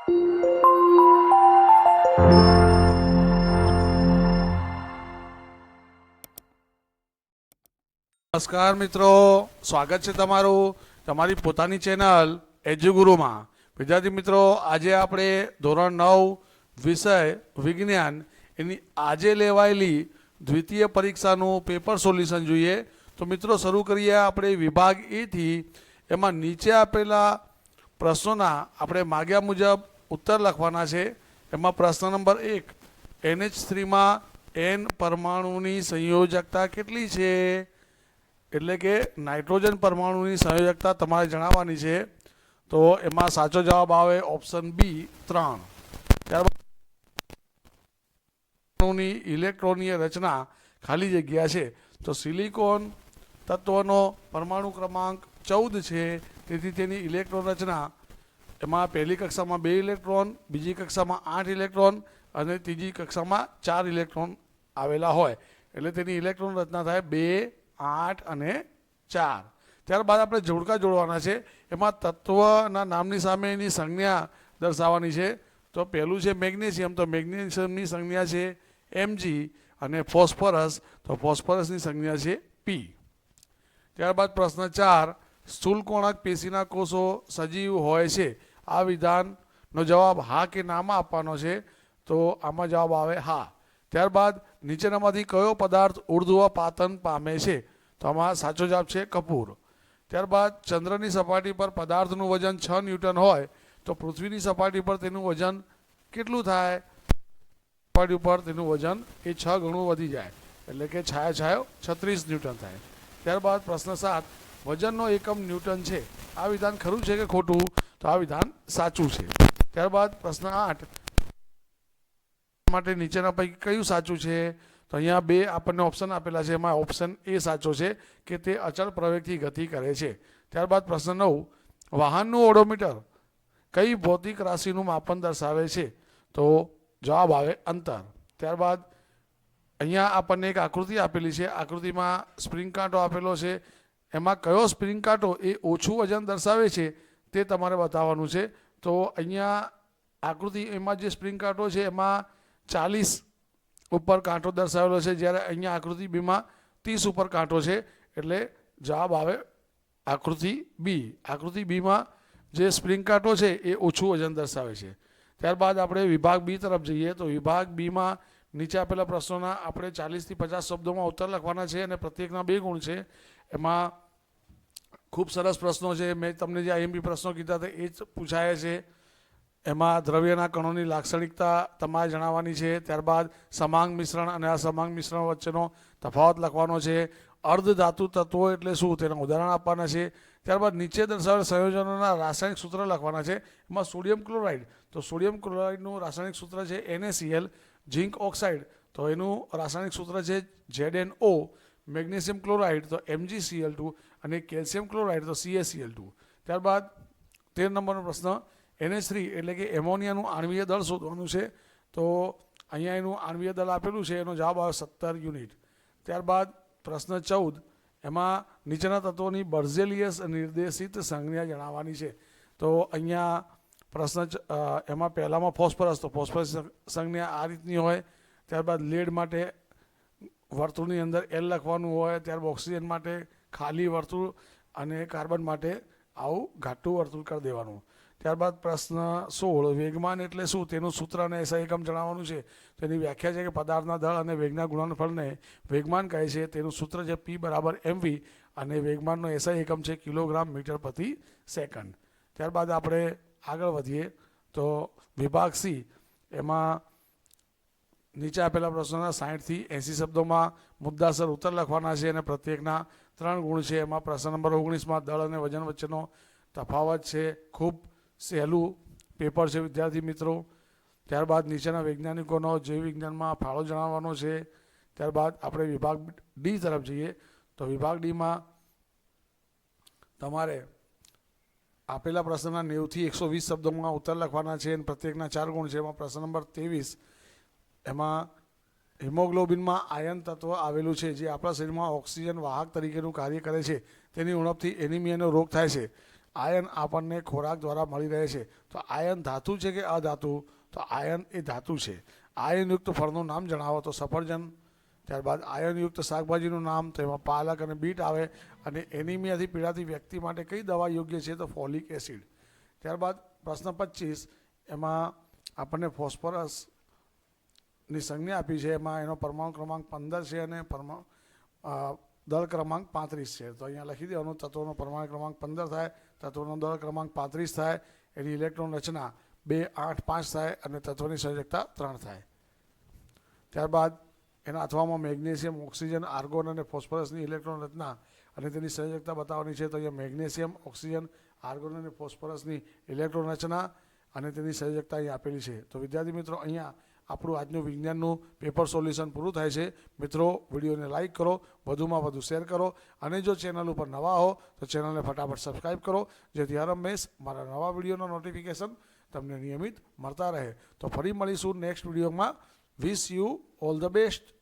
નમસ્કાર મિત્રો, સ્વાગત છે તમારું તમારી પોતાની ચેનલ એજ્યુગુરુમાં. વિદ્યાર્થી મિત્રો, આજે આપણે ધોરણ 9 વિષય વિજ્ઞાન એની આજે લેવાયેલી દ્વિતીય પરીક્ષાનું પેપર સોલ્યુશન જોઈએ. તો મિત્રો શરૂ કરીએ આપણે વિભાગ એથી. એમાં નીચે આપેલા પ્રશ્નોના આપણે માગ્યા મુજબ ઉત્તર લખવાના છે. એમાં પ્રશ્ન નંબર 1, NH3માં N પરમાણુની સંયોજકતા કેટલી છે? એટલે કે નાઇટ્રોજન પરમાણુની સંયોજકતા તમારે જણાવવાની છે. તો એમાં સાચો જવાબ આવે ઓપ્શન બી 3. ત્યારબાદ ઇલેક્ટ્રોનીય રચના ખાલી જગ્યા છે. તો સિલિકોન તત્વનો પરમાણુ ક્રમાંક 14 છે. તેથી તેની ઇલેક્ટ્રોન રચના એમાં પહેલી કક્ષામાં 2 ઇલેક્ટ્રોન, બીજી કક્ષામાં 8 ઇલેક્ટ્રોન અને ત્રીજી કક્ષામાં 4 ઇલેક્ટ્રોન આવેલા હોય. એટલે તેની ઇલેક્ટ્રોન રચના થાય 2, 8 અને 4. ત્યારબાદ આપણે જોડકા જોડવાના છે. એમાં તત્વના નામની સામે એની સંજ્ઞા દર્શાવવાની છે. તો પહેલું છે મેગ્નેશિયમ, તો મેગ્નેશિયમની સંજ્ઞા છે Mg, અને ફોસ્ફરસ, તો ફોસ્ફરસની સંજ્ઞા છે P. ત્યારબાદ પ્રશ્ન 4, સ્થૂલકોણક પેશીના કોષો સજીવ હોય છે. આ વિધાનનો જવાબ હા કે નામાં આપવાનો છે. તો આમાં જવાબ આવે હા. ત્યારબાદ નીચેનામાંથી કયો પદાર્થ ઉર્ધ્વપાતન પામે છે? તો આમાં સાચો જવાબ છે કપૂર. ત્યારબાદ ચંદ્રની સપાટી પર પદાર્થનું વજન 6 ન્યૂટન હોય તો પૃથ્વીની સપાટી પર તેનું વજન કેટલું થાય? સપાટી ઉપર તેનું વજન એ 6 ગણું વધી જાય, એટલે કે છાયો 36 ન્યૂટન થાય. ત્યારબાદ પ્રશ્ન 7, વજનનો એકમ ન્યૂટન છે. આ વિધાન ખરું છે કે ખોટું? તો આ વિધાન સાચું છે. ત્યારબાદ પ્રશ્ન 8, માટે નીચેના પૈકી કયું સાચું છે? તો અહીંયા 2 આપણને ઓપ્શન આપેલા છે. એમાં ઓપ્શન એ સાચો છે કે તે અચળ પ્રવેગથી ગતિ કરે છે. ત્યારબાદ પ્રશ્ન 9, વાહનનું ઓડોમીટર કઈ ભૌતિક રાશિનું માપન દર્શાવે છે? તો જવાબ આવે અંતર. ત્યારબાદ અહીંયા આપણને એક આકૃતિ આપેલી છે. આકૃતિમાં સ્પ્રિંગ કાંટો આપેલો છે. એમાં કયો સ્પ્રિંગ કાંટો એ ઓછું વજન દર્શાવે છે તે તમારે બતાવવાનું છે. તો અહીંયા આકૃતિ એમાં જે સ્પ્રિંગ કાંટો છે એમાં 40 ઉપર કાંટો દર્શાવેલો છે, જ્યારે અહીંયા આકૃતિ બીમાં 30 ઉપર કાંટો છે. એટલે જવાબ આવે આકૃતિ બી. આકૃતિ બીમાં જે સ્પ્રિંગ કાંટો છે એ ઓછું વજન દર્શાવે છે. ત્યારબાદ આપણે વિભાગ બી તરફ જઈએ. તો વિભાગ બીમાં નીચે આપેલા પ્રશ્નોના આપણે 40 થી 50 શબ્દોમાં ઉત્તર લખવાના છે અને પ્રત્યેકના 2 ગુણ છે. એમાં ખૂબ સરસ પ્રશ્નો છે. મેં તમને જે IMP પ્રશ્નો કીધા હતા એ જ પૂછાયા છે. એમાં દ્રવ્યના કણોની લાક્ષણિકતા તમારે જણાવવાની છે. ત્યારબાદ સમાંગ મિશ્રણ અને અસમાંગ મિશ્રણ વચ્ચેનો તફાવત લખવાનો છે. અર્ધ ધાતુ તત્વો એટલે શું તેના ઉદાહરણ આપવાના છે. ત્યારબાદ નીચે દર્શાવેલ સંયોજનોના રાસાયણિક સૂત્ર લખવાના છે. એમાં સોડિયમ ક્લોરાઇડ, તો સોડિયમ ક્લોરાઇડનું રાસાયણિક સૂત્ર છે NaCl. ઝિંક ઓક્સાઇડ, તો એનું રાસાયણિક સૂત્ર છે ZnO. મેગ્નેશિયમ ક્લોરાઇડ તો MgCl2 અને કેલ્શિયમ ક્લોરાઇડ તો CaCl2. ત્યારબાદ 13 નંબરનો પ્રશ્ન, NH3 એટલે કે એમોનિયાનું આણ્વીય દળ શોધવાનું છે. તો અહીંયા એનું આણ્વીય દળ આપેલું છે. એનો જવાબ આવે 17 યુનિટ. ત્યારબાદ પ્રશ્ન 14, એમાં નીચેના તત્વોની બર્ઝેલિયસ નિર્દેશિત સંજ્ઞા જણાવવાની છે. તો અહીંયા પ્રશ્ન એમાં પહેલામાં ફોસ્ફરસ, તો ફોસ્ફરસ સંજ્ઞા આ રીતની હોય. ત્યારબાદ લેડ માટે વર્તુળની અંદર L લખવાનું હોય. ત્યારબાદ ઓક્સિજન માટે ખાલી વર્તુળ અને કાર્બન માટે આવું ઘાટું વર્તુળ કરી દેવાનું. ત્યારબાદ પ્રશ્ન 16, વેગમાન એટલે શું? તેનું સૂત્ર અને એસઆઈ એકમ જણાવવાનું છે. તેની વ્યાખ્યા છે કે પદાર્થના દળ અને વેગના ગુણનફળને વેગમાન કહે છે. તેનું સૂત્ર છે P = mv અને વેગમાનનો એસઆઈ એકમ છે કિલોગ્રામ મીટર પ્રતિ સેકન્ડ. ત્યારબાદ આપણે આગળ વધીએ. તો વિભાગ સી, એમાં નીચે આપેલા પ્રશ્નોના 60 થી 80 શબ્દોમાં મુદ્દાસર ઉત્તર લખવાના છે અને પ્રત્યેકના 3 ગુણ છે. એમાં પ્રશ્ન નંબર 19માં દળ અને વજન વચ્ચેનો તફાવત છે. ખૂબ સહેલું પેપર છે વિદ્યાર્થી મિત્રો. ત્યારબાદ નીચેના વૈજ્ઞાનિકોનો જૈવ વિજ્ઞાનમાં ફાળો જણાવવાનો છે. ત્યારબાદ આપણે વિભાગ ડી તરફ જઈએ. તો વિભાગ ડીમાં તમારે આપેલા પ્રશ્નના 90 થી 120 શબ્દોમાં ઉત્તર લખવાના છે અને પ્રત્યેકના 4 ગુણ છે. એમાં પ્રશ્ન નંબર 23, એમાં હિમોગ્લોબિનમાં આયર્ન તત્વ આવેલું છે જે આપણા શરીરમાં ઓક્સિજન વાહક તરીકેનું કાર્ય કરે છે. તેની ઉણપથી એનિમિયાનો રોગ થાય છે. આયન આપણને ખોરાક દ્વારા મળી રહે છે. તો આયન ધાતુ છે કે અધાતુ? તો આયન એ ધાતુ છે. આયનયુક્ત ફળનું નામ જણાવો. તો સફરજન. ત્યારબાદ આયનયુક્ત શાકભાજીનું નામ, તો એમાં પાલક અને બીટ આવે. અને એનિમિયાથી પીડાતી વ્યક્તિ માટે કઈ દવા યોગ્ય છે? તો ફોલિક એસિડ. ત્યારબાદ પ્રશ્ન 25, એમાં આપણને ફોસ્ફરસની સંજ્ઞા આપી છે. એમાં એનો પરમાણુ ક્રમાંક 15 છે અને દળ ક્રમાંક 35 છે. તો અહીંયા લખી દેવાનું, તત્વોનો પરમાણુ ક્રમાંક 15 થાય, તત્વોનો દળ ક્રમાંક 35 થાય, એની ઇલેક્ટ્રોન રચના 2, 8, 5 થાય અને તત્વની સંયોજકતા 3 થાય. ત્યારબાદ એના અથવામાં મેગ્નેશિયમ, ઓક્સિજન, આર્ગોન અને ફોસ્ફરસની ઇલેક્ટ્રોન રચના અને તેની સંયોજકતા બતાવવાની છે. તો અહીંયા મેગ્નેશિયમ, ઓક્સિજન, આર્ગોન અને ફોસ્ફરસની ઇલેક્ટ્રોન રચના અને તેની સંયોજકતા અહીં આપેલી છે. તો વિદ્યાર્થી મિત્રો, અહીંયા આપણું આજનું વિજ્ઞાનનું પેપર સોલ્યુશન પૂરું થાય છે. મિત્રો, વિડીયોને લાઇક કરો, વધુમાં વધુ શેર કરો અને જો ચેનલ ઉપર નવા હો તો ચેનલને ફટાફટ સબસ્ક્રાઈબ કરો, જેથી હર હંમેશ મારા નવા વિડીયોના નોટિફિકેશન તમને નિયમિત મળતા રહે. તો ફરી મળીશું નેક્સ્ટ વિડીયોમાં. Wish you all the best.